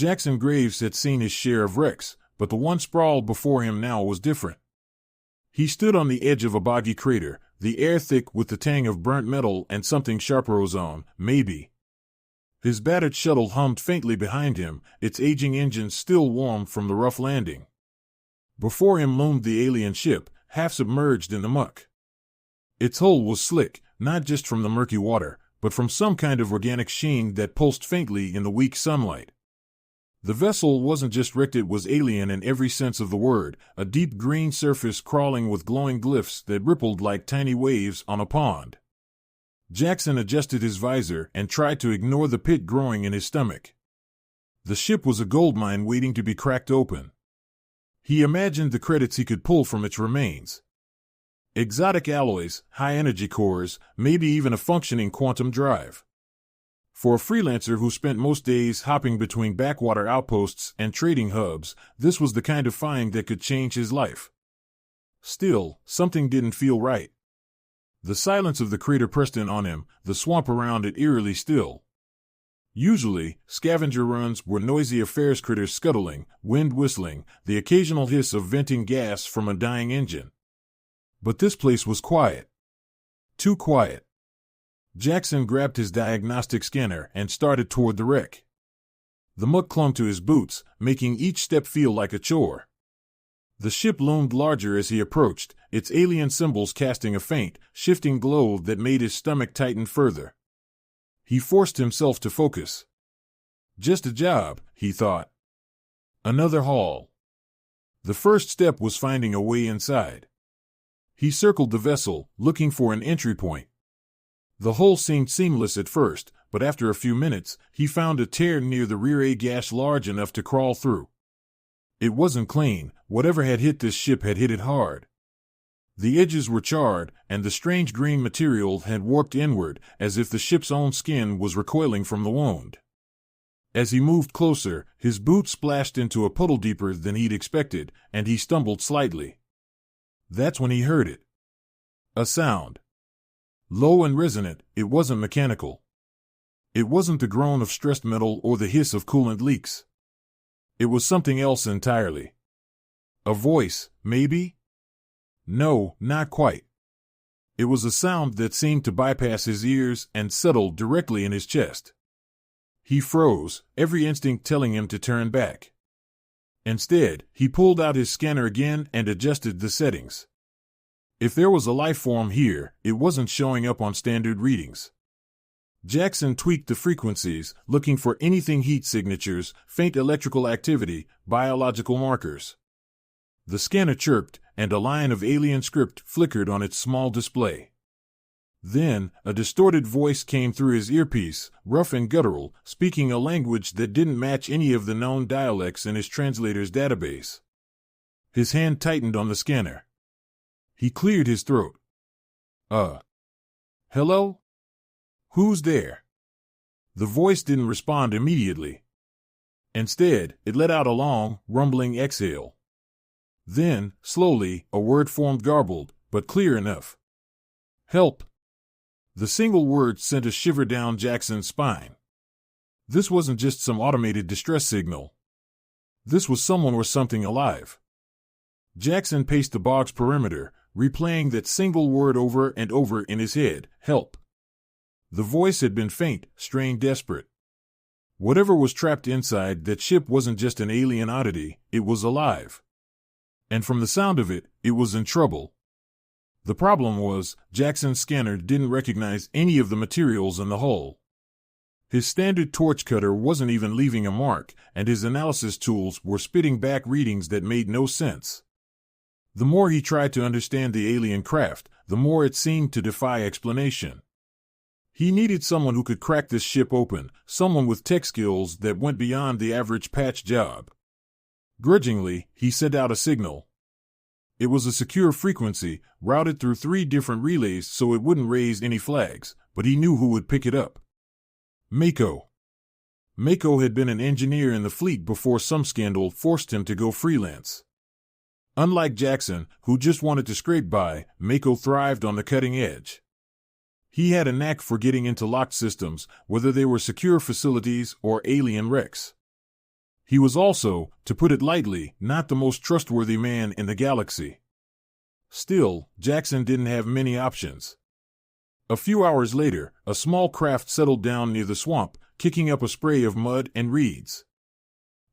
Jackson Graves had seen his share of wrecks, but the one sprawled before him now was different. He stood on the edge of a boggy crater, the air thick with the tang of burnt metal and something sharper ozone, maybe. His battered shuttle hummed faintly behind him, its aging engines still warm from the rough landing. Before him loomed the alien ship, half submerged in the muck. Its hull was slick, not just from the murky water, but from some kind of organic sheen that pulsed faintly in the weak sunlight. The vessel wasn't just wrecked, it was alien in every sense of the word, a deep green surface crawling with glowing glyphs that rippled like tiny waves on a pond. Jackson adjusted his visor and tried to ignore the pit growing in his stomach. The ship was a goldmine waiting to be cracked open. He imagined the credits he could pull from its remains. Exotic alloys, high-energy cores, maybe even a functioning quantum drive. For a freelancer who spent most days hopping between backwater outposts and trading hubs, this was the kind of find that could change his life. Still, something didn't feel right. The silence of the crater pressed in on him, the swamp around it eerily still. Usually, scavenger runs were noisy affairs, critters scuttling, wind whistling, the occasional hiss of venting gas from a dying engine. But this place was quiet. Too quiet. Jackson grabbed his diagnostic scanner and started toward the wreck. The muck clung to his boots, making each step feel like a chore. The ship loomed larger as he approached, its alien symbols casting a faint, shifting glow that made his stomach tighten further. He forced himself to focus. Just a job, he thought. Another haul. The first step was finding a way inside. He circled the vessel, looking for an entry point. The hull seemed seamless at first, but after a few minutes, he found a tear near the rear, a gash large enough to crawl through. It wasn't clean. Whatever had hit this ship had hit it hard. The edges were charred, and the strange green material had warped inward, as if the ship's own skin was recoiling from the wound. As he moved closer, his boot splashed into a puddle deeper than he'd expected, and he stumbled slightly. That's when he heard it. A sound. Low and resonant, it wasn't mechanical. It wasn't the groan of stressed metal or the hiss of coolant leaks. It was something else entirely. A voice, maybe? No, not quite. It was a sound that seemed to bypass his ears and settled directly in his chest. He froze, every instinct telling him to turn back. Instead, he pulled out his scanner again and adjusted the settings. If there was a life form here, it wasn't showing up on standard readings. Jackson tweaked the frequencies, looking for anything: heat signatures, faint electrical activity, biological markers. The scanner chirped, and a line of alien script flickered on its small display. Then, a distorted voice came through his earpiece, rough and guttural, speaking a language that didn't match any of the known dialects in his translator's database. His hand tightened on the scanner. He cleared his throat. Hello? Who's there? The voice didn't respond immediately. Instead, it let out a long, rumbling exhale. Then, slowly, a word formed, garbled, but clear enough. Help. The single word sent a shiver down Jackson's spine. This wasn't just some automated distress signal. This was someone or something alive. Jackson paced the bog's perimeter, replaying that single word over and over in his head: help. The voice had been faint, strained, desperate. Whatever was trapped inside that ship wasn't just an alien oddity, it was alive. And from the sound of it, it was in trouble. The problem was, Jackson's scanner didn't recognize any of the materials in the hull. His standard torch cutter wasn't even leaving a mark, and his analysis tools were spitting back readings that made no sense. The more he tried to understand the alien craft, the more it seemed to defy explanation. He needed someone who could crack this ship open, someone with tech skills that went beyond the average patch job. Grudgingly, he sent out a signal. It was a secure frequency, routed through 3 different relays so it wouldn't raise any flags, but he knew who would pick it up. Mako. Mako had been an engineer in the fleet before some scandal forced him to go freelance. Unlike Jackson, who just wanted to scrape by, Mako thrived on the cutting edge. He had a knack for getting into locked systems, whether they were secure facilities or alien wrecks. He was also, to put it lightly, not the most trustworthy man in the galaxy. Still, Jackson didn't have many options. A few hours later, a small craft settled down near the swamp, kicking up a spray of mud and reeds.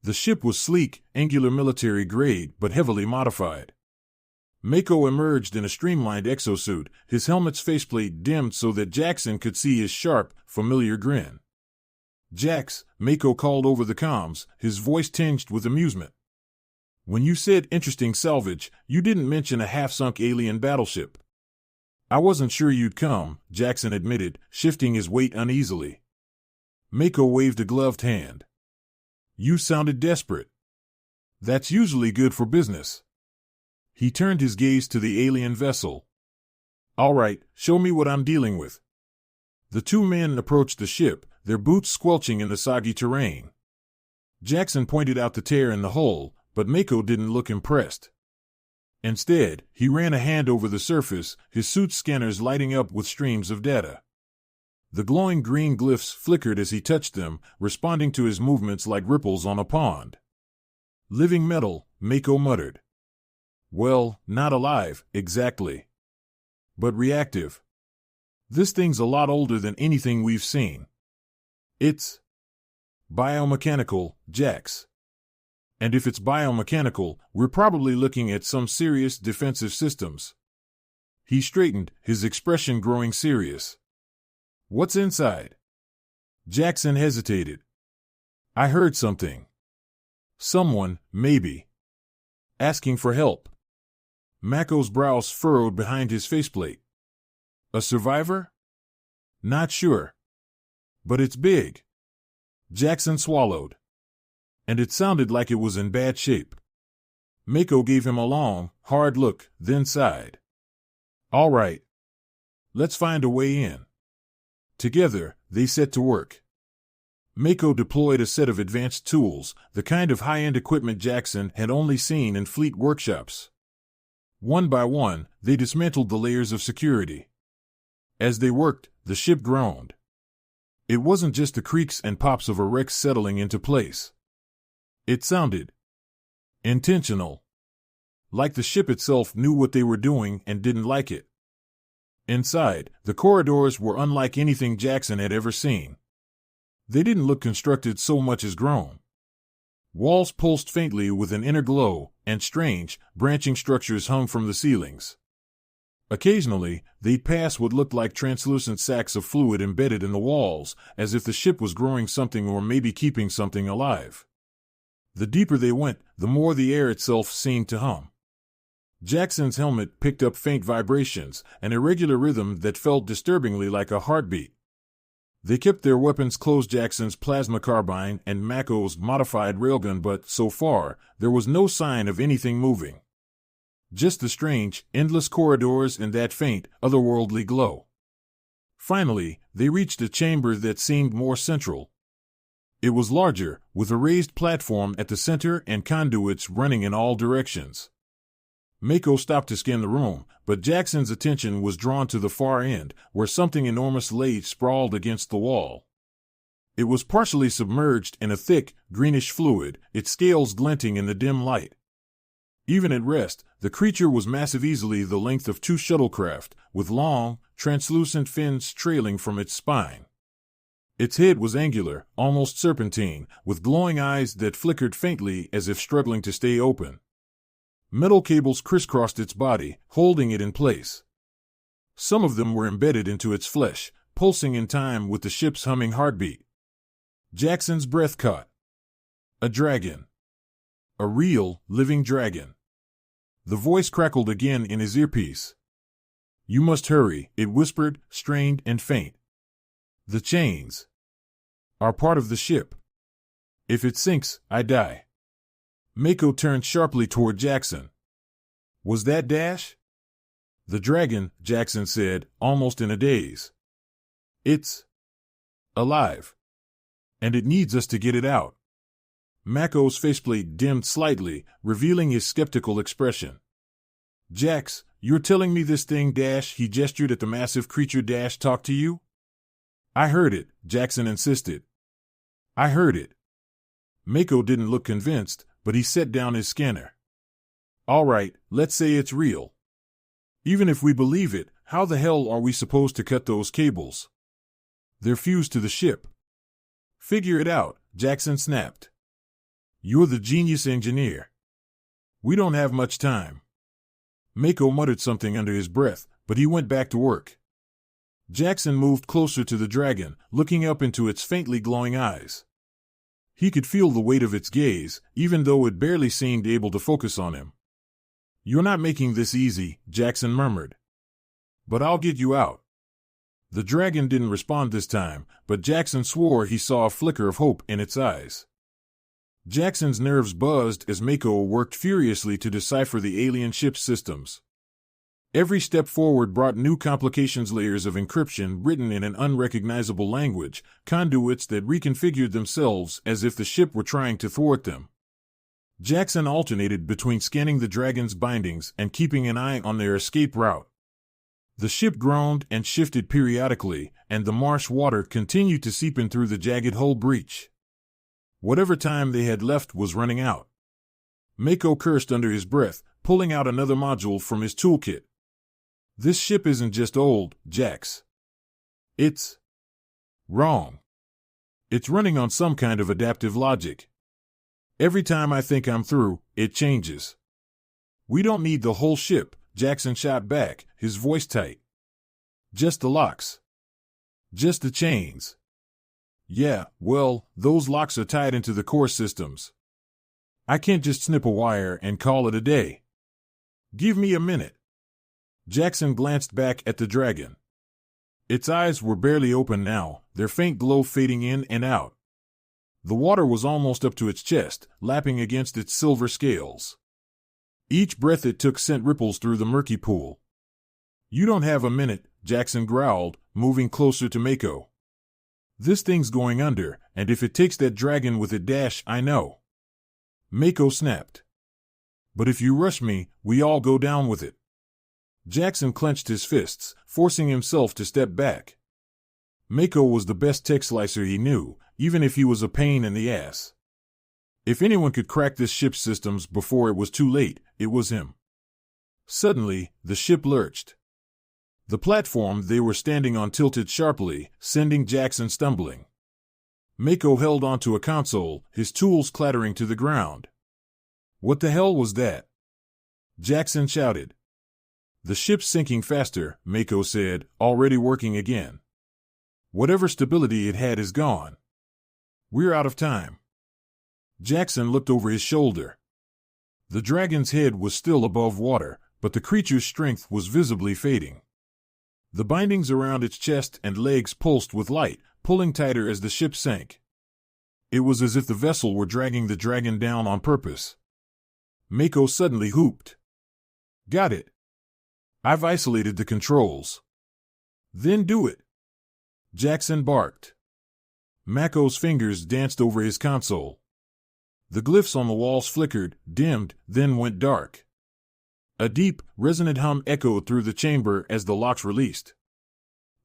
The ship was sleek, angular military grade, but heavily modified. Mako emerged in a streamlined exosuit, his helmet's faceplate dimmed so that Jackson could see his sharp, familiar grin. "Jax," Mako called over the comms, his voice tinged with amusement. "When you said interesting salvage, you didn't mention a half-sunk alien battleship." "I wasn't sure you'd come," Jackson admitted, shifting his weight uneasily. Mako waved a gloved hand. "You sounded desperate." "That's usually good for business." He turned his gaze to the alien vessel. "All right, show me what I'm dealing with." The two men approached the ship, their boots squelching in the soggy terrain. Jackson pointed out the tear in the hull, but Mako didn't look impressed. Instead, he ran a hand over the surface, his suit's scanners lighting up with streams of data. The glowing green glyphs flickered as he touched them, responding to his movements like ripples on a pond. "Living metal," Mako muttered. "Well, not alive, exactly. But reactive. This thing's a lot older than anything we've seen. It's biomechanical, Jax. And if it's biomechanical, we're probably looking at some serious defensive systems." He straightened, his expression growing serious. "What's inside?" Jackson hesitated. "I heard something. Someone, maybe. Asking for help." Mako's brows furrowed behind his faceplate. "A survivor?" "Not sure. But it's big." Jackson swallowed. "And it sounded like it was in bad shape." Mako gave him a long, hard look, then sighed. "All right. Let's find a way in." Together, they set to work. Mako deployed a set of advanced tools, the kind of high-end equipment Jackson had only seen in fleet workshops. One by one, they dismantled the layers of security. As they worked, the ship groaned. It wasn't just the creaks and pops of a wreck settling into place. It sounded intentional. Like the ship itself knew what they were doing and didn't like it. Inside, the corridors were unlike anything Jackson had ever seen. They didn't look constructed so much as grown. Walls pulsed faintly with an inner glow, and strange, branching structures hung from the ceilings. Occasionally, they'd pass what looked like translucent sacks of fluid embedded in the walls, as if the ship was growing something or maybe keeping something alive. The deeper they went, the more the air itself seemed to hum. Jackson's helmet picked up faint vibrations, an irregular rhythm that felt disturbingly like a heartbeat. They kept their weapons close, Jackson's plasma carbine and Mako's modified railgun, but so far, there was no sign of anything moving. Just the strange, endless corridors and that faint, otherworldly glow. Finally, they reached a chamber that seemed more central. It was larger, with a raised platform at the center and conduits running in all directions. Mako stopped to scan the room, but Jackson's attention was drawn to the far end, where something enormous lay sprawled against the wall. It was partially submerged in a thick, greenish fluid, its scales glinting in the dim light. Even at rest, the creature was massive, easily the length of two shuttlecraft, with long, translucent fins trailing from its spine. Its head was angular, almost serpentine, with glowing eyes that flickered faintly as if struggling to stay open. Metal cables crisscrossed its body, holding it in place. Some of them were embedded into its flesh, pulsing in time with the ship's humming heartbeat. Jackson's breath caught. A dragon. A real, living dragon. The voice crackled again in his earpiece. "You must hurry," it whispered, strained and faint. "The chains are part of the ship. If it sinks, I die." Mako turned sharply toward Jackson. "Was that Dash?" "The dragon," Jackson said, almost in a daze. "It's alive. And it needs us to get it out." Mako's faceplate dimmed slightly, revealing his skeptical expression. "Jax, you're telling me this thing Dash," he gestured at the massive creature, "Dash talked to you?" "I heard it," Jackson insisted. "I heard it." Mako didn't look convinced, but he set down his scanner. All right, let's say it's real. Even if we believe it, how the hell are we supposed to cut those cables? They're fused to the ship. Figure it out, Jackson snapped. You're the genius engineer. We don't have much time. Mako muttered something under his breath, but he went back to work. Jackson moved closer to the dragon, looking up into its faintly glowing eyes. He could feel the weight of its gaze, even though it barely seemed able to focus on him. You're not making this easy, Jackson murmured. But I'll get you out. The dragon didn't respond this time, but Jackson swore he saw a flicker of hope in its eyes. Jackson's nerves buzzed as Mako worked furiously to decipher the alien ship's systems. Every step forward brought new complications, layers of encryption written in an unrecognizable language, conduits that reconfigured themselves as if the ship were trying to thwart them. Jackson alternated between scanning the dragon's bindings and keeping an eye on their escape route. The ship groaned and shifted periodically, and the marsh water continued to seep in through the jagged hull breach. Whatever time they had left was running out. Mako cursed under his breath, pulling out another module from his toolkit. This ship isn't just old, Jax. It's wrong. It's running on some kind of adaptive logic. Every time I think I'm through, it changes. We don't need the whole ship, Jackson shot back, his voice tight. Just the locks. Just the chains. Yeah, well, those locks are tied into the core systems. I can't just snip a wire and call it a day. Give me a minute. Jackson glanced back at the dragon. Its eyes were barely open now, their faint glow fading in and out. The water was almost up to its chest, lapping against its silver scales. Each breath it took sent ripples through the murky pool. You don't have a minute, Jackson growled, moving closer to Mako. This thing's going under, and if it takes that dragon with it, I know. Mako snapped. But if you rush me, we all go down with it. Jackson clenched his fists, forcing himself to step back. Mako was the best tech slicer he knew, even if he was a pain in the ass. If anyone could crack this ship's systems before it was too late, it was him. Suddenly, the ship lurched. The platform they were standing on tilted sharply, sending Jackson stumbling. Mako held onto a console, his tools clattering to the ground. What the hell was that? Jackson shouted. The ship's sinking faster, Mako said, already working again. Whatever stability it had is gone. We're out of time. Jackson looked over his shoulder. The dragon's head was still above water, but the creature's strength was visibly fading. The bindings around its chest and legs pulsed with light, pulling tighter as the ship sank. It was as if the vessel were dragging the dragon down on purpose. Mako suddenly whooped. Got it. I've isolated the controls. Then do it. Jackson barked. Mako's fingers danced over his console. The glyphs on the walls flickered, dimmed, then went dark. A deep, resonant hum echoed through the chamber as the locks released.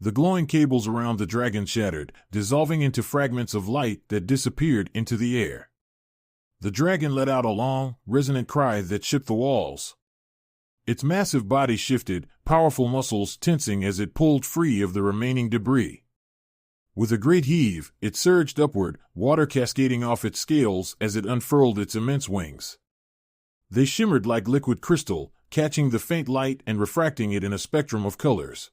The glowing cables around the dragon shattered, dissolving into fragments of light that disappeared into the air. The dragon let out a long, resonant cry that shook the walls. Its massive body shifted, powerful muscles tensing as it pulled free of the remaining debris. With a great heave, it surged upward, water cascading off its scales as it unfurled its immense wings. They shimmered like liquid crystal, catching the faint light and refracting it in a spectrum of colors.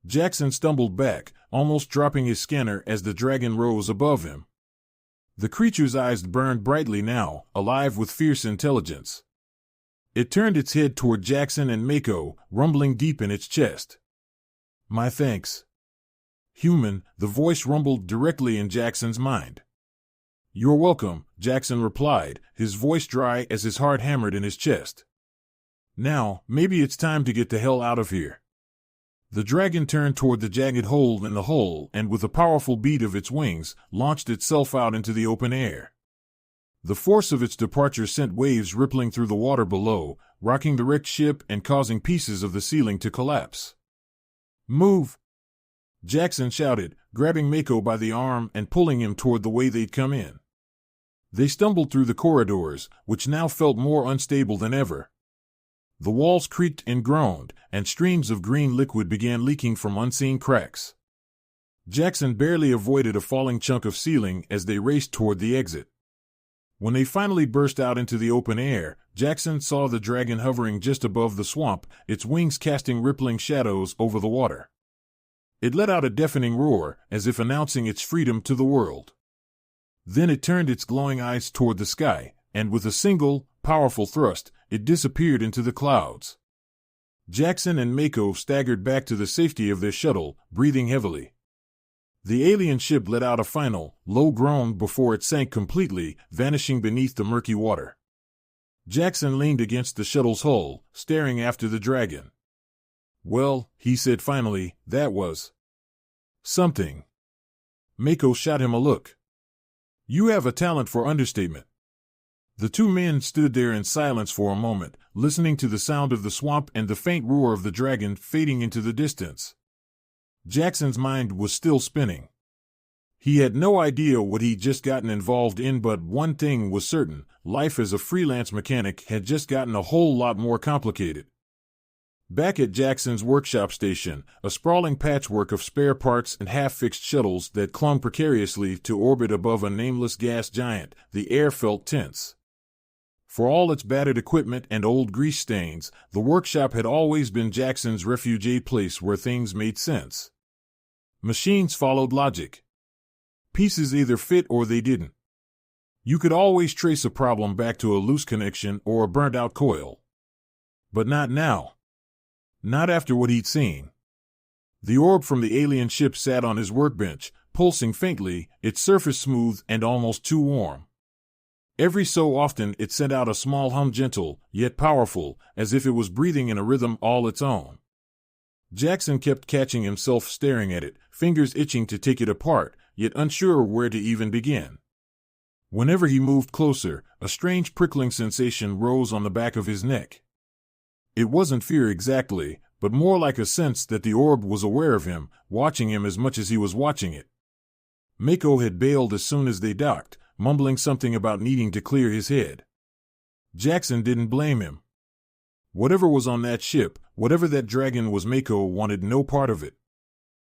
Jackson stumbled back, almost dropping his scanner as the dragon rose above him. The creature's eyes burned brightly now, alive with fierce intelligence. It turned its head toward Jackson and Mako, rumbling deep in its chest. My thanks. Human, the voice rumbled directly in Jackson's mind. You're welcome, Jackson replied, his voice dry as his heart hammered in his chest. Now, maybe it's time to get the hell out of here. The dragon turned toward the jagged hole in the hull and with a powerful beat of its wings, launched itself out into the open air. The force of its departure sent waves rippling through the water below, rocking the wrecked ship and causing pieces of the ceiling to collapse. Move! Jackson shouted, grabbing Mako by the arm and pulling him toward the way they'd come in. They stumbled through the corridors, which now felt more unstable than ever. The walls creaked and groaned, and streams of green liquid began leaking from unseen cracks. Jackson barely avoided a falling chunk of ceiling as they raced toward the exit. When they finally burst out into the open air, Jackson saw the dragon hovering just above the swamp, its wings casting rippling shadows over the water. It let out a deafening roar, as if announcing its freedom to the world. Then it turned its glowing eyes toward the sky, and with a single, powerful thrust, it disappeared into the clouds. Jackson and Mako staggered back to the safety of their shuttle, breathing heavily. The alien ship let out a final, low groan before it sank completely, vanishing beneath the murky water. Jackson leaned against the shuttle's hull, staring after the dragon. "Well," he said finally, "that was something." Mako shot him a look. "You have a talent for understatement." The two men stood there in silence for a moment, listening to the sound of the swamp and the faint roar of the dragon fading into the distance. Jackson's mind was still spinning. He had no idea what he'd just gotten involved in, but one thing was certain: life as a freelance mechanic had just gotten a whole lot more complicated. Back at Jackson's workshop station, a sprawling patchwork of spare parts and half-fixed shuttles that clung precariously to orbit above a nameless gas giant, the air felt tense. For all its battered equipment and old grease stains, the workshop had always been Jackson's refugee place where things made sense. Machines followed logic. Pieces either fit or they didn't. You could always trace a problem back to a loose connection or a burnt-out coil. But not now. Not after what he'd seen. The orb from the alien ship sat on his workbench, pulsing faintly, its surface smooth and almost too warm. Every so often it sent out a small hum, gentle, yet powerful, as if it was breathing in a rhythm all its own. Jackson kept catching himself staring at it, fingers itching to take it apart, yet unsure where to even begin. Whenever he moved closer, a strange prickling sensation rose on the back of his neck. It wasn't fear exactly, but more like a sense that the orb was aware of him, watching him as much as he was watching it. Mako had bailed as soon as they docked, mumbling something about needing to clear his head. Jackson didn't blame him. Whatever was on that ship, whatever that dragon was, Mako wanted no part of it.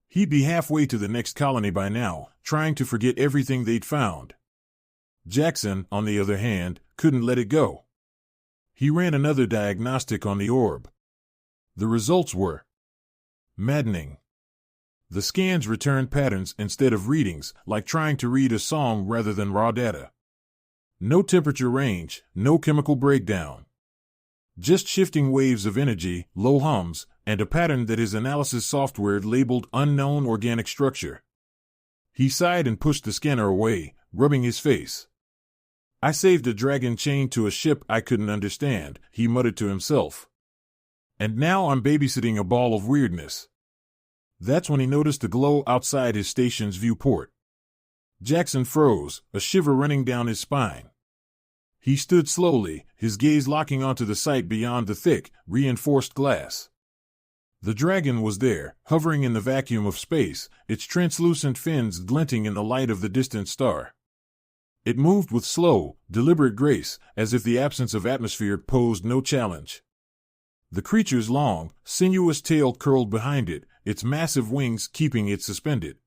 He'd be halfway to the next colony by now, trying to forget everything they'd found. Jackson, on the other hand, couldn't let it go. He ran another diagnostic on the orb. The results were maddening. The scans returned patterns instead of readings, like trying to read a song rather than raw data. No temperature range, no chemical breakdown. Just shifting waves of energy, low hums, and a pattern that his analysis software labeled unknown organic structure. He sighed and pushed the scanner away, rubbing his face. "I saved a dragon chained to a ship I couldn't understand," he muttered to himself. "And now I'm babysitting a ball of weirdness." That's when he noticed the glow outside his station's viewport. Jackson froze, a shiver running down his spine. He stood slowly, his gaze locking onto the sight beyond the thick, reinforced glass. The dragon was there, hovering in the vacuum of space, its translucent fins glinting in the light of the distant star. It moved with slow, deliberate grace, as if the absence of atmosphere posed no challenge. The creature's long, sinuous tail curled behind it, its massive wings keeping it suspended.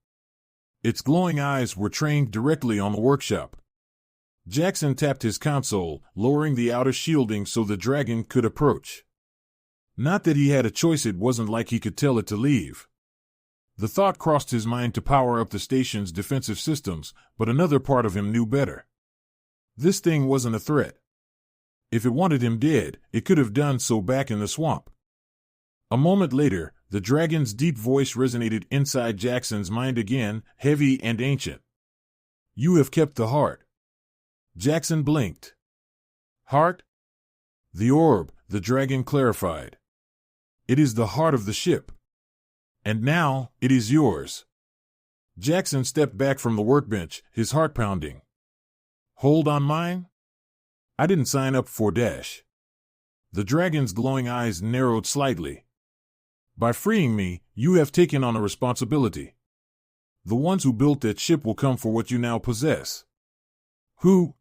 Its glowing eyes were trained directly on the workshop. Jackson tapped his console, lowering the outer shielding so the dragon could approach. Not that he had a choice, it wasn't like he could tell it to leave. The thought crossed his mind to power up the station's defensive systems, but another part of him knew better. This thing wasn't a threat. If it wanted him dead, it could have done so back in the swamp. A moment later, the dragon's deep voice resonated inside Jackson's mind again, heavy and ancient. "You have kept the heart." Jackson blinked. "Heart?" "The orb," the dragon clarified. "It is the heart of the ship. And now, it is yours." Jackson stepped back from the workbench, his heart pounding. "Hold on mine? I didn't sign up for dash." The dragon's glowing eyes narrowed slightly. "By freeing me, you have taken on a responsibility. The ones who built that ship will come for what you now possess." "Who?"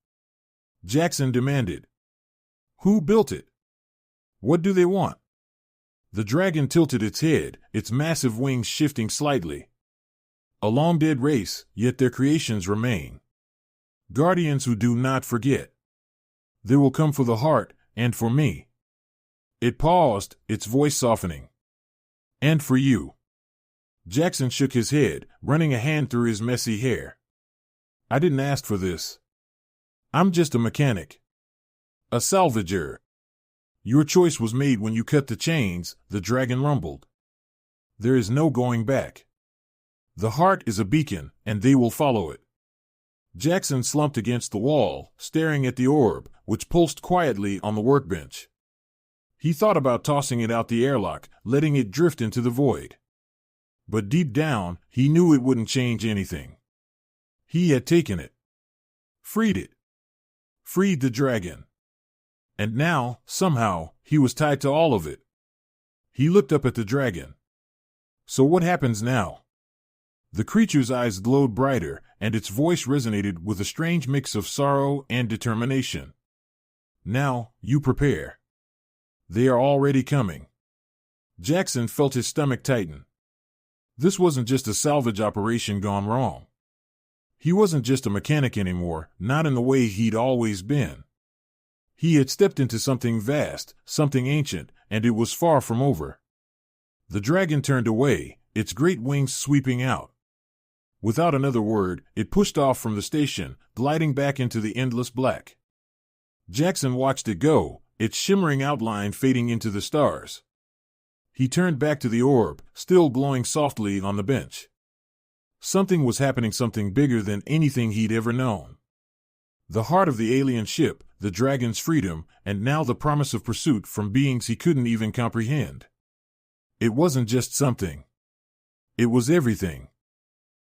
Jackson demanded. Who built it? What do they want? The dragon tilted its head, its massive wings shifting slightly. A long-dead race, yet their creations remain. Guardians who do not forget. They will come for the heart, and for me. It paused, its voice softening. And for you. Jackson shook his head, running a hand through his messy hair. I didn't ask for this. I'm just a mechanic. A salvager. Your choice was made when you cut the chains, the dragon rumbled. There is no going back. The heart is a beacon, and they will follow it. Jackson slumped against the wall, staring at the orb, which pulsed quietly on the workbench. He thought about tossing it out the airlock, letting it drift into the void. But deep down, he knew it wouldn't change anything. He had taken it. Freed it. Freed the dragon. And now, somehow, he was tied to all of it. He looked up at the dragon. So what happens now? The creature's eyes glowed brighter, and its voice resonated with a strange mix of sorrow and determination. Now, you prepare. They are already coming. Jackson felt his stomach tighten. This wasn't just a salvage operation gone wrong. He wasn't just a mechanic anymore, not in the way he'd always been. He had stepped into something vast, something ancient, and it was far from over. The dragon turned away, its great wings sweeping out. Without another word, it pushed off from the station, gliding back into the endless black. Jackson watched it go, its shimmering outline fading into the stars. He turned back to the orb, still glowing softly on the bench. Something was happening, something bigger than anything he'd ever known. The heart of the alien ship, the dragon's freedom, and now the promise of pursuit from beings he couldn't even comprehend. It wasn't just something. It was everything.